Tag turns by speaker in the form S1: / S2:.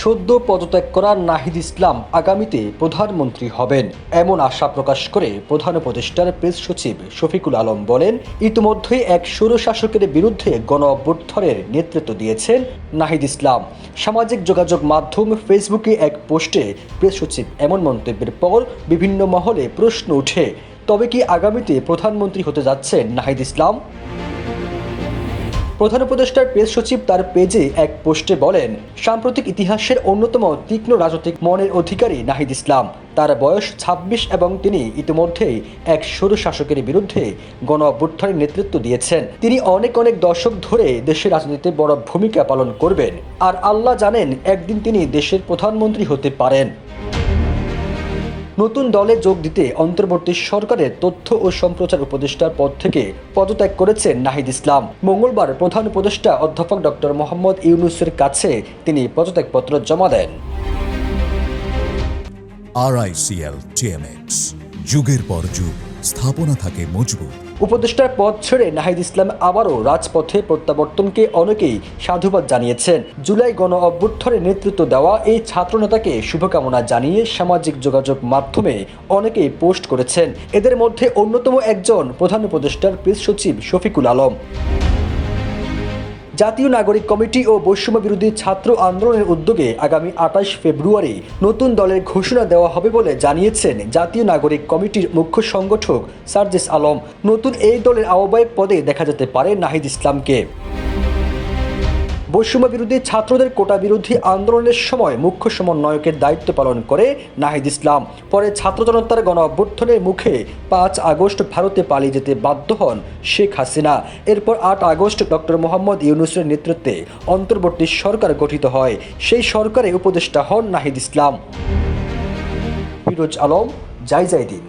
S1: সদ্য পদত্যাগ করা নাহিদ ইসলাম আগামীতে প্রধানমন্ত্রী হবেন এমন আশা প্রকাশ করে প্রধান উপদেষ্টার প্রেস সচিব শফিকুল আলম বলেন, ইতিমধ্যেই এক স্বৈরশাসকের বিরুদ্ধে গণ অভ্যুত্থানের নেতৃত্ব দিয়েছেন নাহিদ ইসলাম। সামাজিক যোগাযোগ মাধ্যম ফেসবুকে এক পোস্টে প্রেস সচিব এমন মন্তব্যের পর বিভিন্ন মহলে প্রশ্ন ওঠে, তবে কি আগামীতে প্রধানমন্ত্রী হতে যাচ্ছেন নাহিদ ইসলাম? প্রধান উপদেষ্টার প্রেস সচিব তার পেজে এক পোস্টে বলেন, সাম্প্রতিক ইতিহাসের অন্যতম তীক্ষ্ণ রাজনৈতিক মনের অধিকারী নাহিদ ইসলাম। তার বয়স ২৬ এবং তিনি ইতিমধ্যেই এক স্বৈরশাসকের বিরুদ্ধে গণ অভ্যুত্থানের নেতৃত্ব দিয়েছেন। তিনি অনেক দশক ধরে দেশের রাজনীতিতে বড় ভূমিকা পালন করবেন, আর আল্লাহ জানেন একদিন তিনি দেশের প্রধানমন্ত্রী হতে পারেন। নতুন দলে যোগ দিতে অন্তর্বর্তী সরকারের তথ্য ও সম্প্রচার উপদেষ্টার পদ থেকে পদত্যাগ করেছেন নাহিদ ইসলাম। মঙ্গলবার প্রধান উপদেষ্টা অধ্যাপক ডক্টর মোহাম্মদ ইউনূসের কাছে তিনি পদত্যাগপত্র জমা দেন।
S2: RICL TMX, যুগের পর যুগ স্থাপনা থাকে মজবুত।
S1: উপদেষ্টার পদ ছেড়ে নাহিদ ইসলাম আবারও রাজপথে প্রত্যাবর্তনকে অনেকেই সাধুবাদ জানিয়েছেন। জুলাই গণ অভ্যুত্থানের নেতৃত্ব দেওয়া এই ছাত্রনেতাকে শুভকামনা জানিয়ে সামাজিক যোগাযোগ মাধ্যমে অনেকেই পোস্ট করেছেন। এদের মধ্যে অন্যতম একজন প্রধান উপদেষ্টার প্রেস সচিব শফিকুল আলম। জাতীয় নাগরিক কমিটি ও বৈষম্য বিরোধী ছাত্র আন্দোলনের উদ্যোগে আগামী ২৮ ফেব্রুয়ারি নতুন দলের ঘোষণা দেওয়া হবে বলে জানিয়েছেন জাতীয় নাগরিক কমিটির মুখ্য সংগঠক সার্জিস আলম। নতুন এই দলের আহ্বায়ক পদে দেখা যেতে পারে নাহিদ ইসলামকে। বৈষম্য বিরোধী ছাত্রদের কোটা বিরোধী আন্দোলনের সময় মুখ্য সমন্বয়কের দায়িত্ব পালন করে নাহিদ ইসলাম। পরে ছাত্র জনতার গণ অভ্যুত্থানের মুখে ৫ আগস্ট ভারতে পালিয়ে যেতে বাধ্য হন শেখ হাসিনা। এরপর ৮ আগস্ট ডক্টর মোহাম্মদ ইউনূসের নেতৃত্বে অন্তর্বর্তী সরকার গঠিত হয়। সেই সরকারে উপদেষ্টা হন নাহিদ ইসলাম। ফিরোজ আলম, জায়জায়দিন।